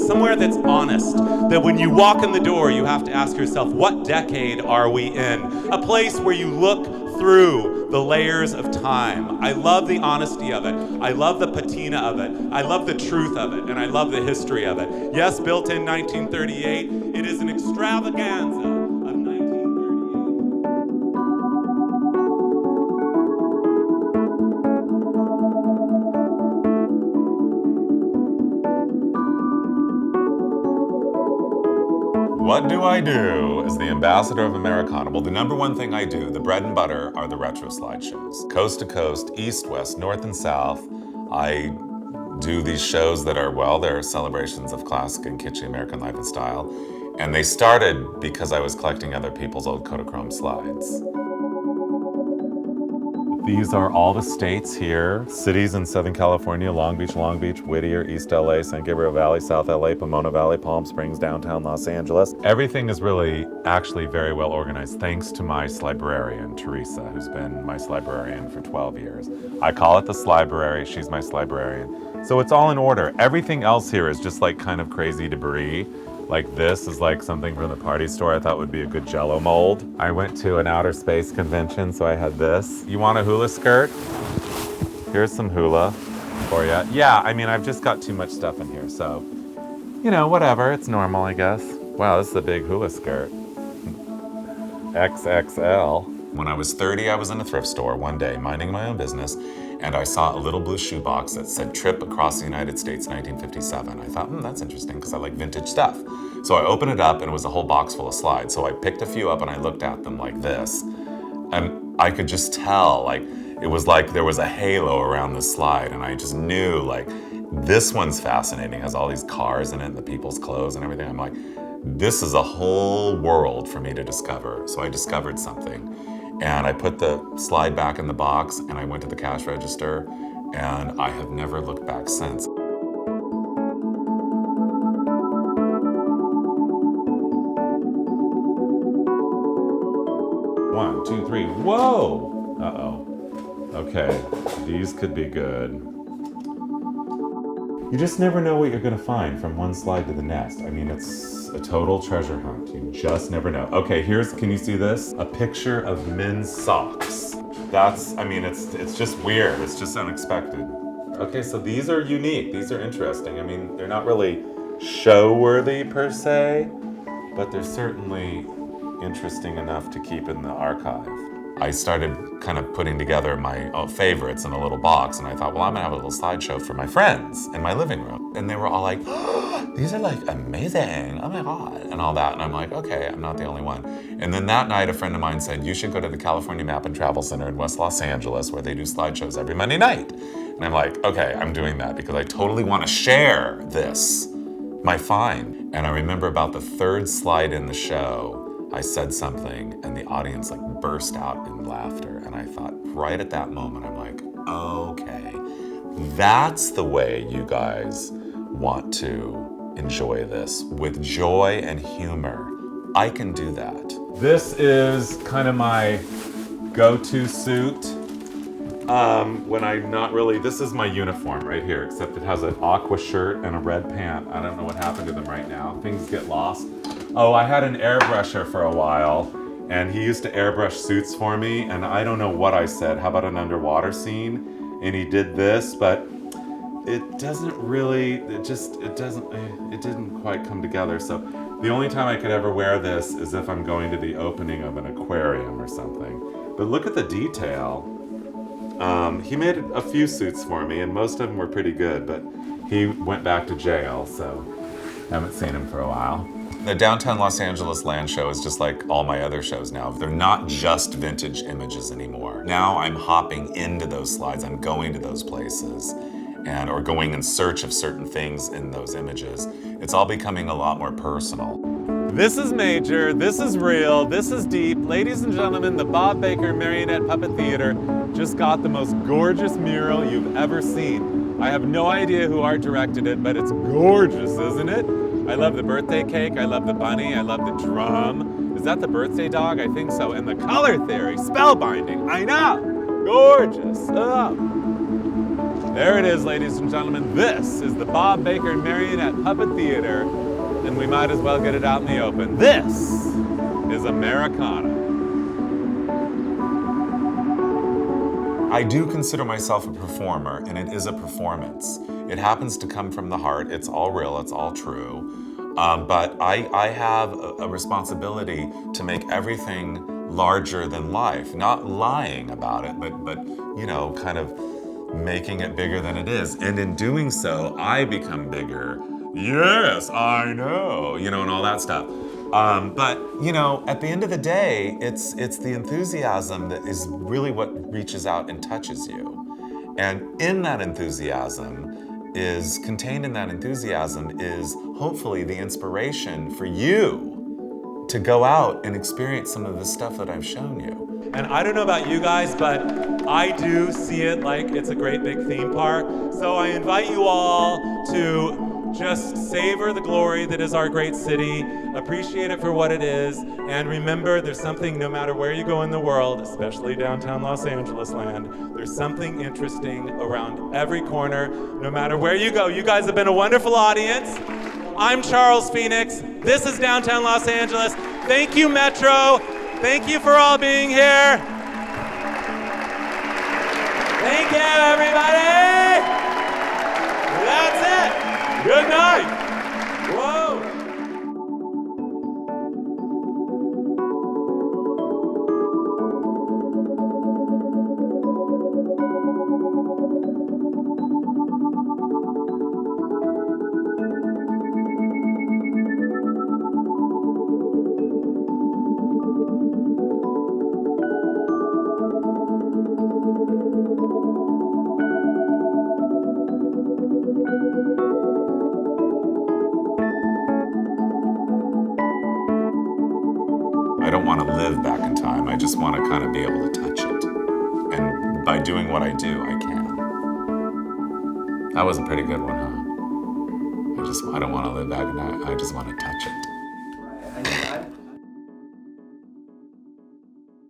Somewhere that's honest, that when you walk in the door, you have to ask yourself, what decade are we in? A place where you look through the layers of time. I love the honesty of it. I love the patina of it. I love the truth of it, and I love the history of it. Yes, built in 1938, it is an extravaganza. What do I do as the ambassador of Americana? Well, the number one thing I do, the bread and butter, are the retro slideshows. Coast to coast, east, west, north, and south. I do these shows that are, well, they're celebrations of classic and kitschy American life and style. And they started because I was collecting other people's old Kodachrome slides. These are all the states here. Cities in Southern California: Long Beach, Whittier, East LA, San Gabriel Valley, South LA, Pomona Valley, Palm Springs, downtown Los Angeles. Everything is really actually very well organized thanks to my librarian, Teresa, who's been my librarian for 12 years. I call it the Slibrary, she's my librarian. So it's all in order. Everything else here is just like kind of crazy debris. Like this is like something from the party store I thought would be a good Jell-O mold. I went to an outer space convention, so I had this. You want a hula skirt? Here's some hula for you. Yeah, I mean, I've just got too much stuff in here, so, you know, whatever, it's normal, I guess. Wow, this is a big hula skirt. XXL. When I was 30, I was in a thrift store one day, minding my own business, and I saw a little blue shoebox that said Trip Across the United States, 1957. I thought, that's interesting, because I like vintage stuff. So I opened it up, and it was a whole box full of slides. So I picked a few up, and I looked at them like this. And I could just tell, like, it was like there was a halo around the slide, and I just knew, like, this one's fascinating. It has all these cars in it, and the people's clothes and everything. I'm like, this is a whole world for me to discover. So I discovered something. And I put the slide back in the box, and I went to the cash register, and I have never looked back since. One, two, three, whoa! Uh-oh. Okay, these could be good. You just never know what you're gonna find from one slide to the next. I mean, it's a total treasure hunt. You just never know. Okay, can you see this? A picture of men's socks. That's, I mean, it's just weird. It's just unexpected. Okay, so these are unique. These are interesting. I mean, they're not really show-worthy per se, but they're certainly interesting enough to keep in the archive. I started kind of putting together my favorites in a little box, and I thought, well, I'm gonna have a little slideshow for my friends in my living room. And they were all like, oh, these are like amazing, oh my God, and all that. And I'm like, okay, I'm not the only one. And then that night, a friend of mine said, you should go to the California Map and Travel Center in West Los Angeles, where they do slideshows every Monday night. And I'm like, okay, I'm doing that because I totally wanna share this, my find. And I remember about the third slide in the show, I said something and the audience like burst out in laughter. And I thought right at that moment, I'm like, okay, that's the way you guys want to enjoy this, with joy and humor. I can do that. This is kind of my go-to suit when I'm not really, this is my uniform right here, except it has an aqua shirt and a red pant. I don't know what happened to them right now. Things get lost. Oh, I had an airbrusher for a while, and he used to airbrush suits for me, and I don't know what I said. How about an underwater scene? And he did this, but it doesn't really, it didn't quite come together. So the only time I could ever wear this is if I'm going to the opening of an aquarium or something. But look at the detail. He made a few suits for me, and most of them were pretty good, but he went back to jail, so haven't seen him for a while. The Downtown Los Angeles Land Show is just like all my other shows now. They're not just vintage images anymore. Now I'm hopping into those slides. I'm going to those places or going in search of certain things in those images. It's all becoming a lot more personal. This is major, this is real, this is deep. Ladies and gentlemen, the Bob Baker Marionette Puppet Theater just got the most gorgeous mural you've ever seen. I have no idea who art directed it, but it's gorgeous, isn't it? I love the birthday cake, I love the bunny, I love the drum. Is that the birthday dog? I think so. And the color theory, spellbinding, I know. Gorgeous. Oh. There it is, ladies and gentlemen. This is the Bob Baker Marionette Puppet Theater, and we might as well get it out in the open. This is Americana. I do consider myself a performer, and it is a performance. It happens to come from the heart. It's all real, it's all true. But I have a responsibility to make everything larger than life. Not lying about it, but you know, kind of making it bigger than it is. And in doing so, I become bigger. Yes, I know, you know, and all that stuff. But, you know, at the end of the day, it's the enthusiasm that is really what reaches out and touches you. And in that enthusiasm contained in that enthusiasm is hopefully the inspiration for you to go out and experience some of the stuff that I've shown you. And I don't know about you guys, but I do see it like it's a great big theme park. So I invite you all to just savor the glory that is our great city, appreciate it for what it is, and remember there's something, no matter where you go in the world, especially downtown Los Angeles land, there's something interesting around every corner, no matter where you go. You guys have been a wonderful audience. I'm Charles Phoenix. This is downtown Los Angeles. Thank you, Metro. Thank you for all being here. Thank you, everybody. That's it. Good night. Whoa. I don't want to live back in time. I just want to kind of be able to touch it. And by doing what I do, I can. That was a pretty good one, huh? I don't want to live back in time. I just want to touch it.